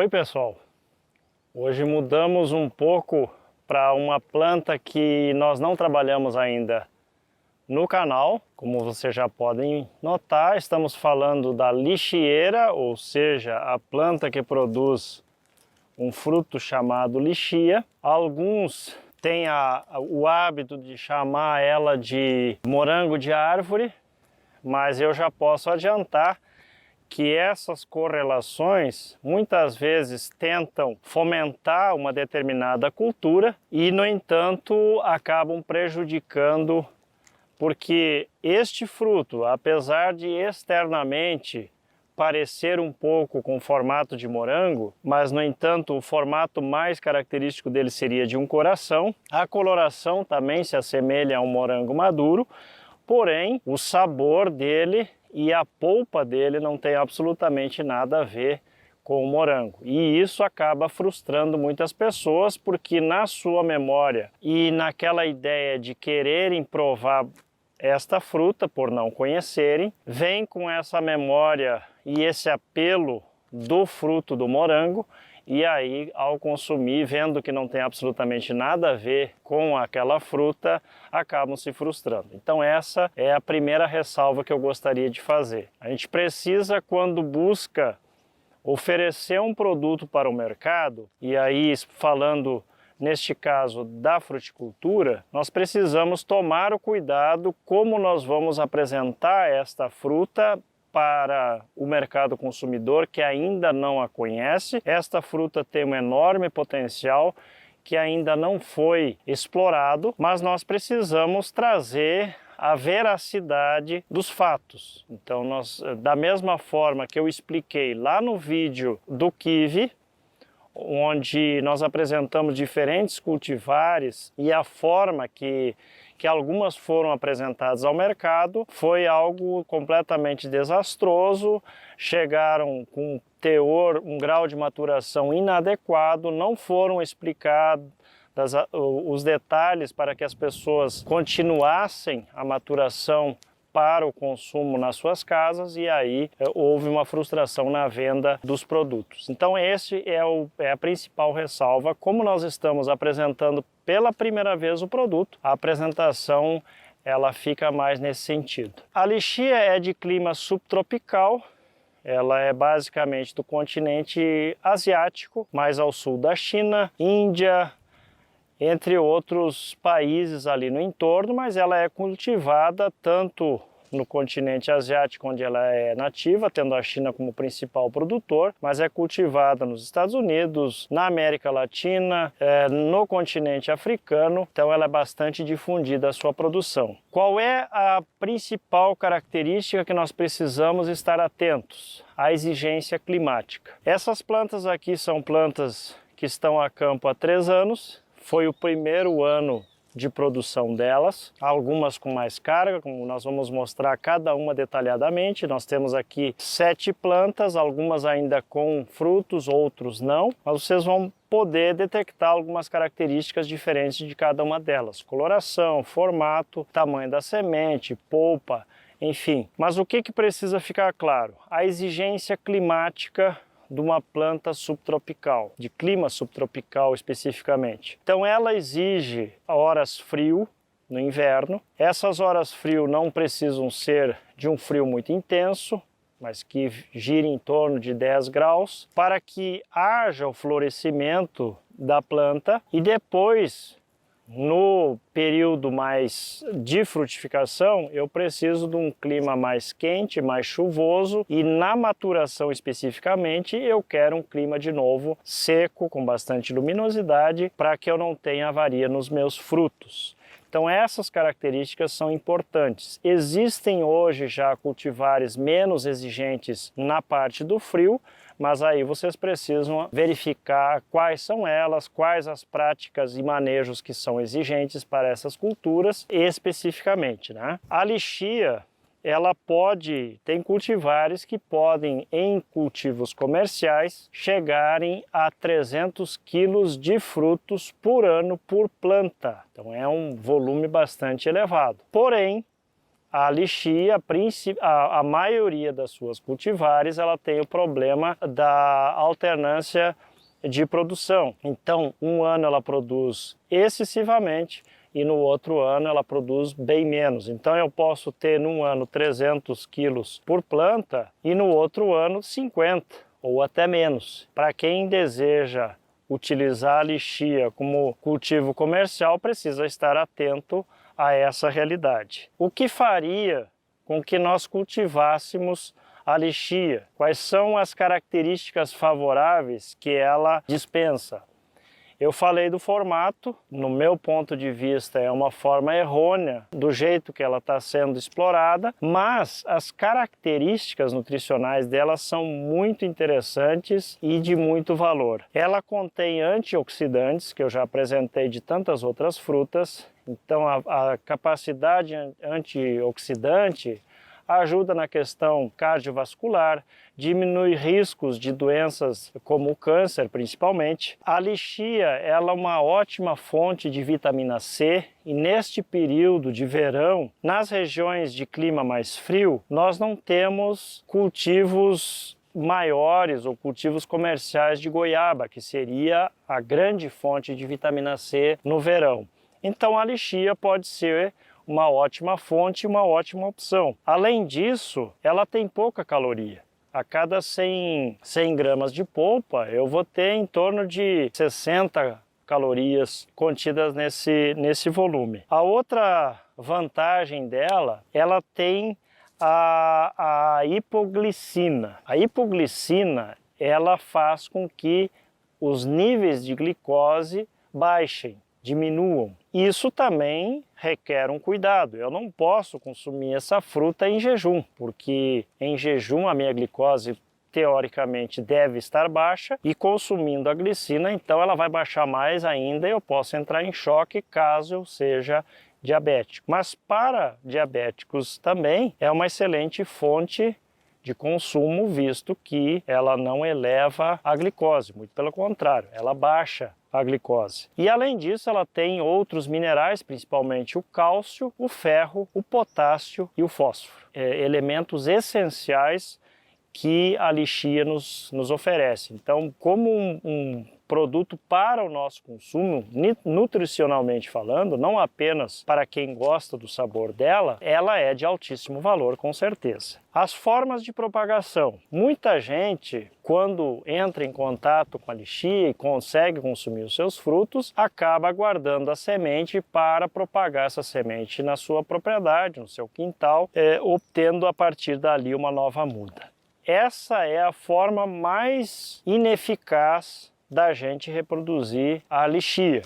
Oi pessoal, hoje mudamos um pouco para uma planta que nós não trabalhamos ainda no canal. Como vocês já podem notar, estamos falando da lixieira, ou seja, a planta que produz um fruto chamado lixia. Alguns têm o hábito de chamar ela de morango de árvore, mas eu já posso adiantar que essas correlações muitas vezes tentam fomentar uma determinada cultura e, no entanto, acabam prejudicando, porque este fruto, apesar de externamente parecer um pouco com o formato de morango, mas, no entanto, o formato mais característico dele seria de um coração. A coloração também se assemelha a um morango maduro, porém, o sabor dele e a polpa dele não tem absolutamente nada a ver com o morango. E isso acaba frustrando muitas pessoas, porque na sua memória e naquela ideia de quererem provar esta fruta por não conhecerem, vem com essa memória e esse apelo do fruto do morango, e aí, ao consumir, vendo que não tem absolutamente nada a ver com aquela fruta, acabam se frustrando. Então essa é a primeira ressalva que eu gostaria de fazer. A gente precisa, quando busca oferecer um produto para o mercado, e aí falando neste caso da fruticultura, nós precisamos tomar o cuidado como nós vamos apresentar esta fruta para o mercado consumidor que ainda não a conhece. Esta fruta tem um enorme potencial que ainda não foi explorado, mas nós precisamos trazer a veracidade dos fatos. Então, da mesma forma que eu expliquei lá no vídeo do kiwi, onde nós apresentamos diferentes cultivares e a forma que algumas foram apresentadas ao mercado foi algo completamente desastroso, chegaram com um grau de maturação inadequado, não foram explicados os detalhes para que as pessoas continuassem a maturação para o consumo nas suas casas, e aí houve uma frustração na venda dos produtos. Então esse é a principal ressalva. Como nós estamos apresentando pela primeira vez o produto, a apresentação ela fica mais nesse sentido. A lixia é de clima subtropical. Ela é basicamente do continente asiático, mais ao sul da China, Índia, entre outros países ali no entorno, mas ela é cultivada tanto no continente asiático, onde ela é nativa, tendo a China como principal produtor, mas é cultivada nos Estados Unidos, na América Latina, no continente africano, então ela é bastante difundida a sua produção. Qual é a principal característica que nós precisamos estar atentos? A exigência climática. Essas plantas aqui são plantas que estão a campo há 3 anos, foi o primeiro ano de produção delas, algumas com mais carga, como nós vamos mostrar cada uma detalhadamente. Nós temos aqui 7 plantas, algumas ainda com frutos, outros não, mas vocês vão poder detectar algumas características diferentes de cada uma delas: coloração, formato, tamanho da semente, polpa, enfim. Mas o que precisa ficar claro? A exigência climática de uma planta subtropical, de clima subtropical especificamente. Então ela exige horas frio no inverno. Essas horas frio não precisam ser de um frio muito intenso, mas que gire em torno de 10 graus, para que haja o florescimento da planta, e depois, no período mais de frutificação, eu preciso de um clima mais quente, mais chuvoso, e na maturação especificamente eu quero um clima de novo seco, com bastante luminosidade, para que eu não tenha avaria nos meus frutos. Então essas características são importantes. Existem hoje já cultivares menos exigentes na parte do frio, mas aí vocês precisam verificar quais são elas, quais as práticas e manejos que são exigentes para essas culturas especificamente, né? A lixia, tem cultivares que podem, em cultivos comerciais, chegarem a 300 quilos de frutos por ano por planta. Então é um volume bastante elevado. Porém, a lixia, a maioria das suas cultivares, ela tem o problema da alternância de produção. Então, um ano ela produz excessivamente e no outro ano ela produz bem menos. Então eu posso ter num ano 300 quilos por planta e no outro ano 50 ou até menos. Para quem deseja utilizar a lixia como cultivo comercial, precisa estar atento a essa realidade. O que faria com que nós cultivássemos a lixia? Quais são as características favoráveis que ela dispensa? Eu falei do formato, no meu ponto de vista é uma forma errônea do jeito que ela está sendo explorada, mas as características nutricionais dela são muito interessantes e de muito valor. Ela contém antioxidantes, que eu já apresentei de tantas outras frutas, então a capacidade antioxidante ajuda na questão cardiovascular, diminui riscos de doenças como o câncer, principalmente. A lixia, ela é uma ótima fonte de vitamina C e neste período de verão, nas regiões de clima mais frio, nós não temos cultivos maiores ou cultivos comerciais de goiaba, que seria a grande fonte de vitamina C no verão. Então a lixia pode ser uma ótima fonte e uma ótima opção. Além disso, ela tem pouca caloria. A cada 100 gramas de polpa, eu vou ter em torno de 60 calorias contidas nesse volume. A outra vantagem dela, ela tem a hipoglicina. A hipoglicina, ela faz com que os níveis de glicose baixem, diminuam. Isso também requer um cuidado. Eu não posso consumir essa fruta em jejum, porque em jejum a minha glicose teoricamente deve estar baixa e consumindo a glicina, então ela vai baixar mais ainda e eu posso entrar em choque caso eu seja diabético. Mas para diabéticos também é uma excelente fonte de consumo, visto que ela não eleva a glicose, muito pelo contrário, ela baixa a glicose. E além disso, ela tem outros minerais, principalmente o cálcio, o ferro, o potássio e o fósforo. Elementos essenciais que a lixia nos oferece. Então, como um produto para o nosso consumo, nutricionalmente falando, não apenas para quem gosta do sabor dela, ela é de altíssimo valor, com certeza. As formas de propagação. Muita gente, quando entra em contato com a lixia e consegue consumir os seus frutos, acaba guardando a semente para propagar essa semente na sua propriedade, no seu quintal, obtendo a partir dali uma nova muda. Essa é a forma mais ineficaz da gente reproduzir a lixia.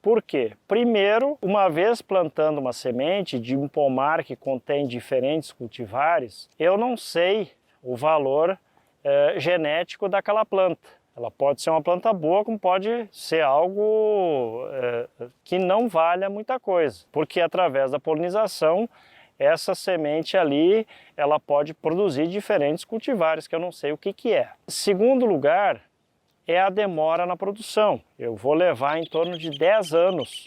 Por quê? Primeiro, uma vez plantando uma semente de um pomar que contém diferentes cultivares, eu não sei o valor genético daquela planta. Ela pode ser uma planta boa, como pode ser algo que não valha muita coisa, porque através da polinização essa semente ali, ela pode produzir diferentes cultivares, que eu não sei o que é. Segundo lugar, é a demora na produção. Eu vou levar em torno de 10 anos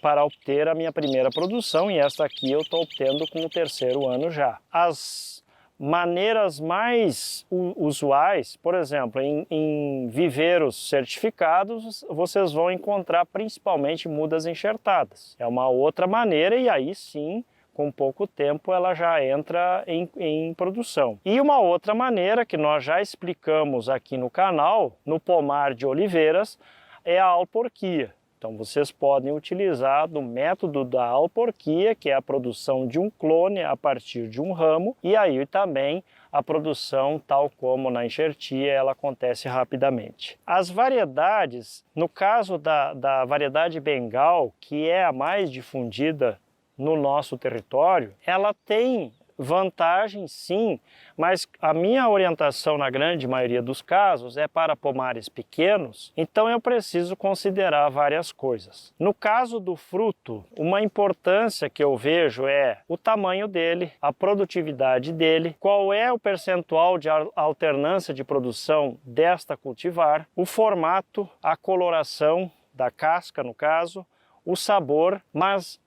para obter a minha primeira produção e esta aqui eu estou obtendo com o terceiro ano já. As maneiras mais usuais, por exemplo, em viveiros certificados, vocês vão encontrar principalmente mudas enxertadas. É uma outra maneira e aí sim, com pouco tempo ela já entra em produção. E uma outra maneira que nós já explicamos aqui no canal, no pomar de oliveiras, é a alporquia. Então vocês podem utilizar do método da alporquia, que é a produção de um clone a partir de um ramo, e aí também a produção, tal como na enxertia, ela acontece rapidamente. As variedades, no caso da variedade Bengal, que é a mais difundida no nosso território, ela tem vantagem sim, mas a minha orientação na grande maioria dos casos é para pomares pequenos, então eu preciso considerar várias coisas. No caso do fruto, uma importância que eu vejo é o tamanho dele, a produtividade dele, qual é o percentual de alternância de produção desta cultivar, o formato, a coloração da casca no caso, o sabor, mas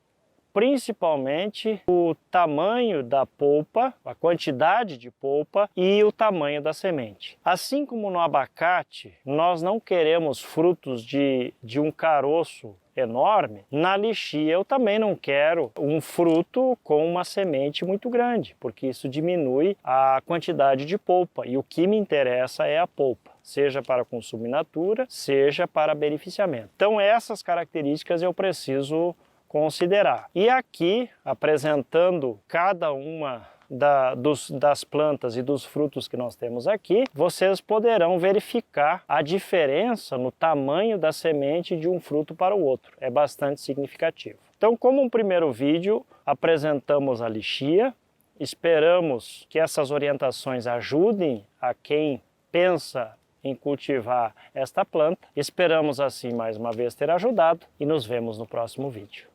principalmente o tamanho da polpa, a quantidade de polpa e o tamanho da semente. Assim como no abacate, nós não queremos frutos de um caroço enorme, na lixia eu também não quero um fruto com uma semente muito grande, porque isso diminui a quantidade de polpa e o que me interessa é a polpa, seja para consumo in natura, seja para beneficiamento. Então essas características eu preciso considerar. E aqui, apresentando cada uma das plantas e dos frutos que nós temos aqui, vocês poderão verificar a diferença no tamanho da semente de um fruto para o outro. É bastante significativo. Então, como um primeiro vídeo, apresentamos a lixia. Esperamos que essas orientações ajudem a quem pensa em cultivar esta planta. Esperamos assim mais uma vez ter ajudado e nos vemos no próximo vídeo.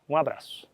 Um abraço.